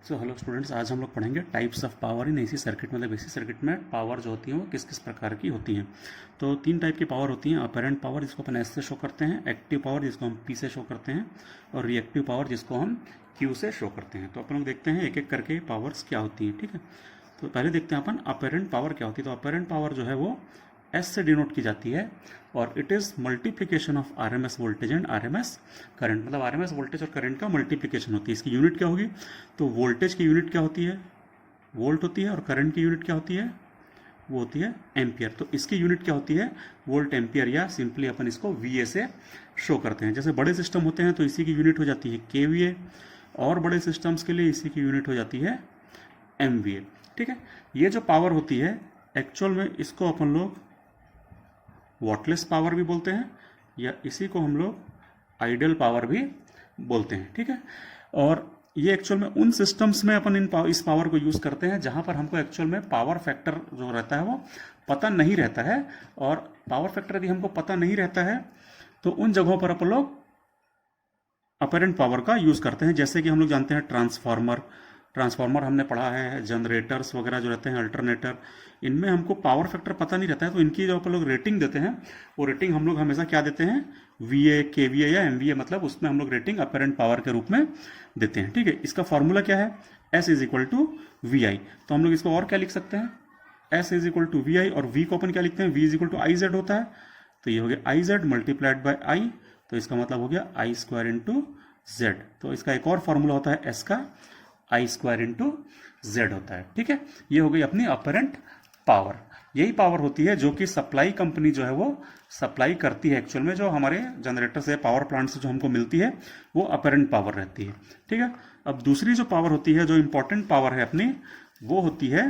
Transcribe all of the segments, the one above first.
So hello students, आज हम लोग पढ़ेंगे types of power in AC circuit. मतलब एसी सर्किट में पावर जो होती है वो किस किस प्रकार की होती हैं। तो तीन टाइप की पावर होती हैं। अपेरेंट पावर जिसको अपन एस से शो करते हैं, एक्टिव पावर जिसको हम पी से शो करते हैं, और रिएक्टिव पावर जिसको हम क्यू से शो करते हैं। तो अपन लोग देखते हैं एक एक करके पावर्स क्या होती हैं। ठीक है, तो पहले देखते हैं अपन अपेरेंट पावर क्या होती है। तो अपेरेंट पावर जो है वो एस से डिनोट की जाती है और it is multiplication of RMS voltage and RMS current. मतलब आरएमएस वोल्टेज और करंट का मल्टीप्लिकेशन होती है। इसकी यूनिट क्या होगी? तो वोल्टेज की यूनिट क्या होती है? वोल्ट होती है। और करंट की यूनिट क्या होती है? वो होती है एम्पियर। तो इसकी यूनिट क्या होती है? वोल्ट एम्पियर, या सिंपली अपन इसको वीए से शो करते हैं। जैसे बड़े सिस्टम होते हैं तो इसी की यूनिट हो जाती है केवीए, और बड़े सिस्टम्स के लिए इसी की यूनिट हो जाती है एमवीए। ठीक है, ये जो पावर होती है एक्चुअल में इसको अपन लोग वॉटलेस पावर भी बोलते हैं, या इसी को हम लोग आइडियल पावर भी बोलते हैं। ठीक है, और ये एक्चुअल में उन सिस्टम्स में अपन इस पावर को यूज़ करते हैं जहां पर हमको एक्चुअल में पावर फैक्टर जो रहता है वो पता नहीं रहता है। और पावर फैक्टर यदि हमको पता नहीं रहता है तो उन जगहों पर अपन लोग अपेरेंट पावर का यूज़ करते हैं। जैसे कि हम लोग जानते हैं ट्रांसफार्मर हमने पढ़ा है, जनरेटर्स वगैरह जो रहते हैं, अल्टरनेटर, इनमें हमको पावर फैक्टर पता नहीं रहता है। तो इनकी जो अपन लोग रेटिंग देते हैं वो रेटिंग हम लोग हमेशा क्या देते हैं? वीए, केवीए या एमवीए, मतलब उसमें हम लोग रेटिंग अपेरेंट पावर के रूप में देते हैं। ठीक है, इसका फॉर्मूला क्या है? S is equal to V I. तो हम लोग इसको और क्या लिख सकते हैं? S is equal to V I, और वी को अपन क्या लिखते हैं? V is equal to I Z होता है। तो ये हो गया I Z multiplied by I, तो इसका मतलब हो गया आई स्क्वायर इंटू जेड। तो इसका एक और फॉर्मूला होता है एस का, आई स्क्वायर इंटू जेड होता है। ठीक है, ये हो गई अपनी अपेरेंट पावर। यही पावर होती है जो कि सप्लाई कंपनी जो है वो सप्लाई करती है। एक्चुअल में जो हमारे जनरेटर से, पावर प्लांट से जो हमको मिलती है वो अपेरेंट पावर रहती है। ठीक है, अब दूसरी जो पावर होती है, जो इंपॉर्टेंट पावर है अपनी, वो होती है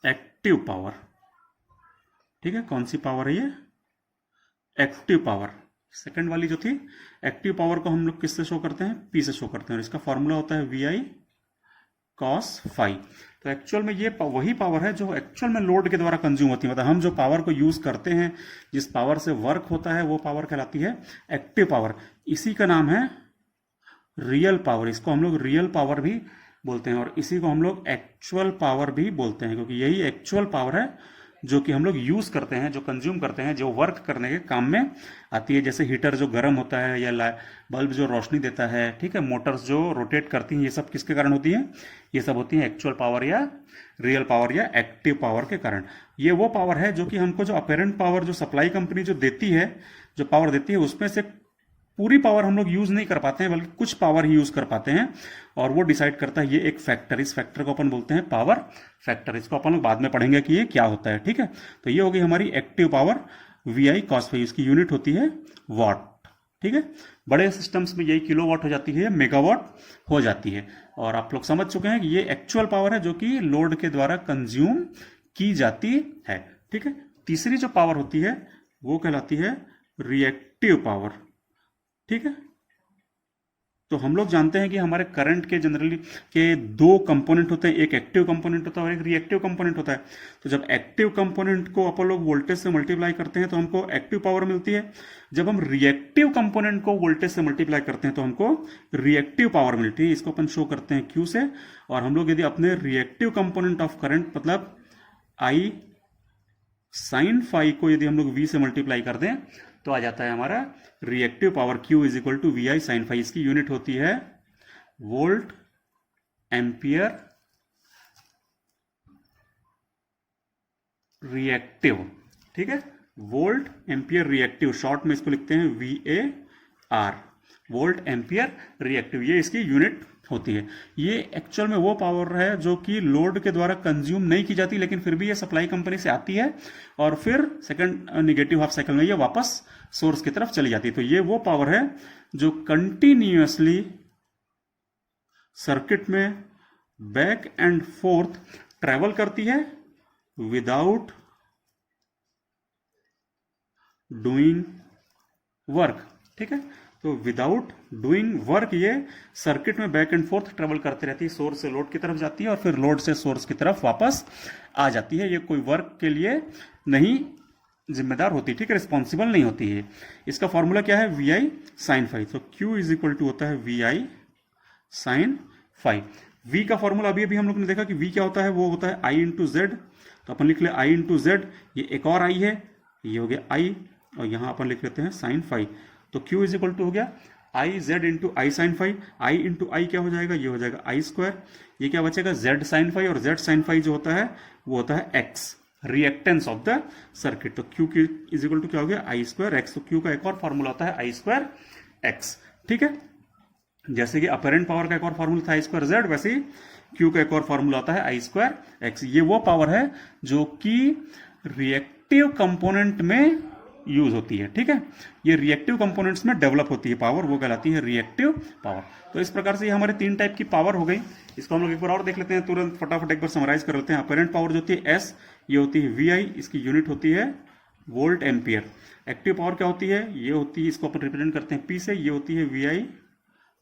एक्टिव पावर। ठीक है, कौन सी पावर है ये? Active power. सेकंड वाली जो थी एक्टिव पावर को हम लोग किससे शो करते हैं? पी से शो करते हैं, और इसका फॉर्मूला होता है वी आई कॉस फाई। तो एक्चुअल में ये वही पावर है जो एक्चुअल में लोड के द्वारा कंज्यूम होती है। मतलब हम जो पावर को यूज करते हैं, जिस पावर से वर्क होता है, वो पावर कहलाती है एक्टिव पावर। इसी का नाम है रियल पावर। इसको हम लोग रियल पावर भी बोलते हैं, और इसी को हम लोग एक्चुअल पावर भी बोलते हैं, क्योंकि यही एक्चुअल पावर है जो कि हम लोग यूज करते हैं, जो कंज्यूम करते हैं, जो वर्क करने के काम में आती है। जैसे हीटर जो गर्म होता है, या बल्ब जो रोशनी देता है, ठीक है, मोटर्स जो रोटेट करती हैं, ये सब किसके कारण होती है? ये सब होती है एक्चुअल पावर या रियल पावर या एक्टिव पावर के कारण। ये वो पावर है जो कि हमको, जो अपेरेंट पावर जो सप्लाई कंपनी जो देती है, जो पावर देती है, उसमें से पूरी पावर हम लोग यूज नहीं कर पाते हैं, बल्कि कुछ पावर ही यूज कर पाते हैं, और वो डिसाइड करता है ये एक फैक्टर। इस फैक्टर को अपन बोलते हैं पावर फैक्टर। इसको अपन लोग बाद में पढ़ेंगे कि ये क्या होता है। ठीक है, तो ये होगी हमारी active power, V I cos phi. इसकी यूनिट होती है वॉट। ठीक है, बड़े सिस्टम्स में यही किलोवाट हो जाती है, मेगावाट हो जाती है। और आप लोग समझ चुके हैं कि ये एक्चुअल पावर है जो कि लोड के द्वारा कंज्यूम की जाती है। ठीक है, तीसरी जो पावर होती है वो कहलाती है रिएक्टिव पावर। ठीक है, तो हम लोग जानते हैं कि हमारे करंट के जनरली के दो कंपोनेंट होते हैं, एक एक्टिव कंपोनेंट होता है और एक रिएक्टिव कंपोनेंट होता है। तो जब एक्टिव कंपोनेंट को अपन लोग वोल्टेज से मल्टीप्लाई करते हैं तो हमको एक्टिव पावर मिलती है। जब हम रिएक्टिव कंपोनेंट को वोल्टेज से मल्टीप्लाई करते हैं तो हमको रिएक्टिव पावर मिलती है। इसको अपन शो करते हैं क्यू से। और हम लोग यदि अपने रिएक्टिव कंपोनेंट ऑफ करंट, मतलब आई साइन फाई को यदि हम लोग वी से मल्टीप्लाई कर दें तो आ जाता है हमारा reactive power Q is equal to V I sine phi. इसकी यूनिट होती है वोल्ट एम्पियर रिएक्टिव। ठीक है, वोल्ट एम्पियर रिएक्टिव, शॉर्ट में इसको लिखते हैं VAR, वोल्ट एम्पियर रिएक्टिव। ये इसकी यूनिट होती है। ये एक्चुअल में वो पावर है जो कि लोड के द्वारा कंज्यूम नहीं की जाती, लेकिन फिर भी ये सप्लाई कंपनी से आती है, और फिर सेकंड नेगेटिव हाफ साइकिल में ये वापस सोर्स की तरफ चली जाती है। तो ये वो पावर है जो कंटिन्यूअसली सर्किट में बैक एंड फोर्थ ट्रेवल करती है विदाउट डूइंग वर्क। ठीक है, तो विदाउट डूइंग वर्क ये सर्किट में बैक एंड फोर्थ ट्रेवल करती रहती है, सोर्स से लोड की तरफ जाती है और फिर लोड से सोर्स की तरफ वापस आ जाती है। ये कोई वर्क के लिए नहीं जिम्मेदार होती, ठीक है, रिस्पॉन्सिबल नहीं होती है। इसका फॉर्मूला क्या है? V I sine phi. तो क्यू इज इक्वल टू होता है वी आई साइन 5। V का फॉर्मूला अभी अभी हम लोग ने देखा कि V क्या होता है, वो होता है I इंटू जेड। तो अपन लिख ले I इंटू जेड, ये एक और I है, ये हो गया I, और यहाँ अपन लिख लेते हैं साइन फाई। तो Q इज इक्वल टू हो गया I Z into I sine phi. I into I क्या हो जाएगा, ये हो जाएगा आई स्क्वायर। ये क्या बचेगा, जेड साइन फाई, और जेड साइन फाई जो होता है वो होता है x, reactance of the circuit. तो क्यू की इज इक्वल टू क्या हो गया, आई स्क्वायर एक्स। तो क्यू का एक और फॉर्मूला होता है आई स्क्वायर एक्स। ठीक है, जैसे कि अपेरेंट पावर का एक और फॉर्मूला था आई स्क्वायर जेड, वैसे ही क्यू का एक और फॉर्मूला होता है आई स्क्वायर एक्स। ये वो पावर है जो कि रिएक्टिव कंपोनेंट में यूज होती है। ठीक है, ये रिएक्टिव कंपोनेंट्स में डेवलप होती है पावर, वो कहलाती है रिएक्टिव पावर। तो इस प्रकार से ये हमारे 3 टाइप की पावर हो गई। इसको हम लोग एक बार और देख लेते हैं, तुरंत फटाफट एक बार समराइज कर लेते हैं। अपेरेंट पावर जो होती है एस, ये होती है वी आई, इसकी यूनिट होती है वोल्ट एम्पियर। एक्टिव पावर क्या होती है, ये होती है, इसको अपन रिप्रेजेंट करते हैं पी से, ये होती है वी आई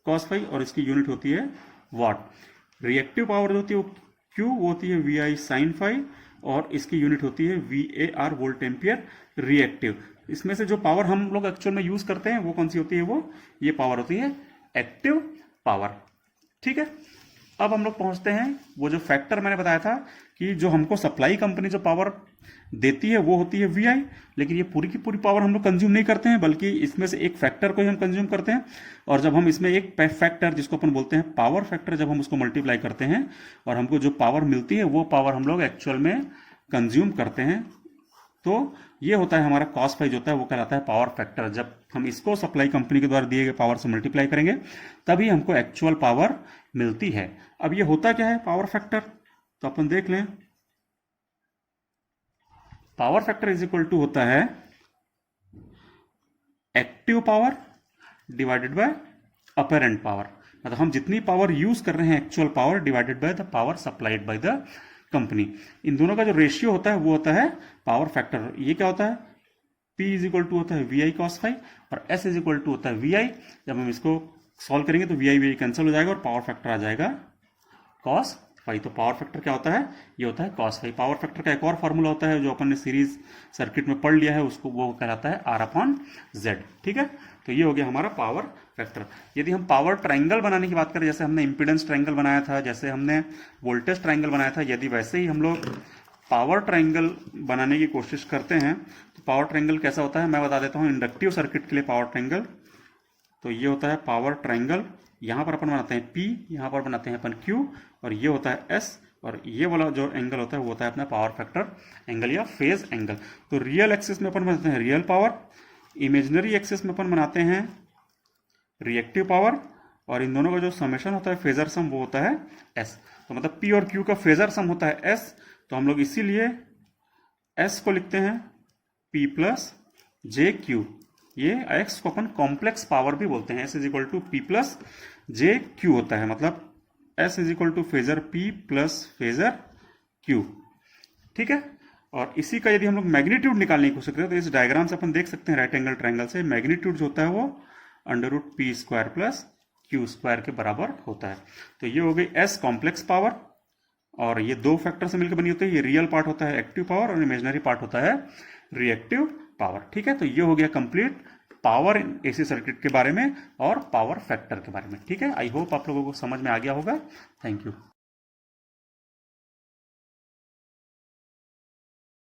कॉस फाई, और इसकी यूनिट होती है वाट। रिएक्टिव पावर जो होती है वो क्यू, वो होती है वी आई साइन फाई, और इसकी यूनिट होती है V A R volt ampere reactive. इसमें से जो पावर हम लोग एक्चुअल में यूज करते हैं वो कौन सी होती है, वो ये पावर होती है एक्टिव पावर। ठीक है, अब हम लोग पहुंचते हैं वो जो फैक्टर मैंने बताया था कि जो हमको सप्लाई कंपनी जो पावर देती है वो होती है वी आई, लेकिन ये पूरी की पूरी पावर हम लोग कंज्यूम नहीं करते हैं, बल्कि इसमें से एक फैक्टर को ही हम कंज्यूम करते हैं। और जब हम इसमें एक फैक्टर जिसको अपन बोलते हैं पावर फैक्टर, जब हम उसको मल्टीप्लाई करते हैं और हमको जो पावर मिलती है वो पावर हम लोग एक्चुअल में कंज्यूम करते हैं, तो ये होता है हमारा कॉस फाई जो होता है वो कहलाता है पावर फैक्टर। जब हम इसको सप्लाई कंपनी के द्वारा दिए गए पावर से मल्टीप्लाई करेंगे तभी हमको एक्चुअल पावर मिलती है। अब ये होता क्या है पावर फैक्टर, तो अपन देख लें। Power factor is equal to होता है active power divided by apparent power. मतलब हम जितनी पावर यूज कर रहे हैं actual power divided by the power supplied by the company, इन दोनों का जो रेशियो होता है वो होता है पावर फैक्टर। ये क्या होता है, P इज इक्वल टू होता है वी आई कॉस फाई, और S इज इक्वल टू होता है वी आई। जब हम इसको सॉल्व करेंगे तो वी आई कैंसिल हो जाएगा और पावर फैक्टर आ जाएगा कॉस फाई। तो पावर फैक्टर क्या होता है, ये होता है कॉस फाई। पावर फैक्टर का एक और फॉर्मूला होता है जो अपन ने सीरीज सर्किट में पढ़ लिया है, उसको वो कहलाता है आर अपॉन जेड। ठीक है, तो ये हो गया हमारा पावर फैक्टर। यदि हम पावर ट्रायंगल बनाने की बात करें, जैसे हमने इंपीडेंस ट्रायंगल बनाया था, जैसे हमने वोल्टेज ट्रायंगल बनाया था, यदि वैसे ही हम लोग पावर ट्रायंगल बनाने की कोशिश करते हैं तो पावर ट्रायंगल कैसा होता है मैं बता देता हूँ। इंडक्टिव सर्किट के लिए पावर ट्रायंगल, तो ये होता है पावर ट्रायंगल। यहाँ पर अपन बनाते हैं P, यहाँ पर बनाते हैं अपन Q, और ये होता है S, और ये वाला जो एंगल होता है वो होता है अपना पावर फैक्टर एंगल या फेज एंगल। तो रियल एक्सिस में अपन बनाते हैं रियल पावर, इमेजिनरी एक्सिस में अपन बनाते हैं रिएक्टिव पावर, और इन दोनों का जो समेशन होता है फेजर सम वो होता है S। तो मतलब P और Q का फेजर सम होता है S, तो हम लोग इसीलिए S को लिखते हैं P प्लस जे क्यू। ये X को अपन कॉम्प्लेक्स पावर भी बोलते हैं, S is equal to P plus j Q होता है, मतलब S is equal to phasor P plus phasor Q। ठीक है, और इसी का यदि हम लोग मैग्नीट्यूड निकालने की कोशिश करें तो इस डायग्राम से अपन देख सकते हैं राइट एंगल ट्रायंगल से मैग्नीट्यूड जो होता है वो under root P square plus Q square के बराबर होता है। तो ये हो गई S कॉम्प्लेक्स पावर, और ये दो फैक्टर से मिलकर बनी होती है। ये रियल पार्ट होता है एक्टिव पावर और इमेजिनरी पार्ट होता है रिएक्टिव पावर। ठीक है, तो ये हो गया कंप्लीट पावर एसी सर्किट के बारे में और पावर फैक्टर के बारे में। ठीक है, आई होप आप लोगों को समझ में आ गया होगा। Thank you.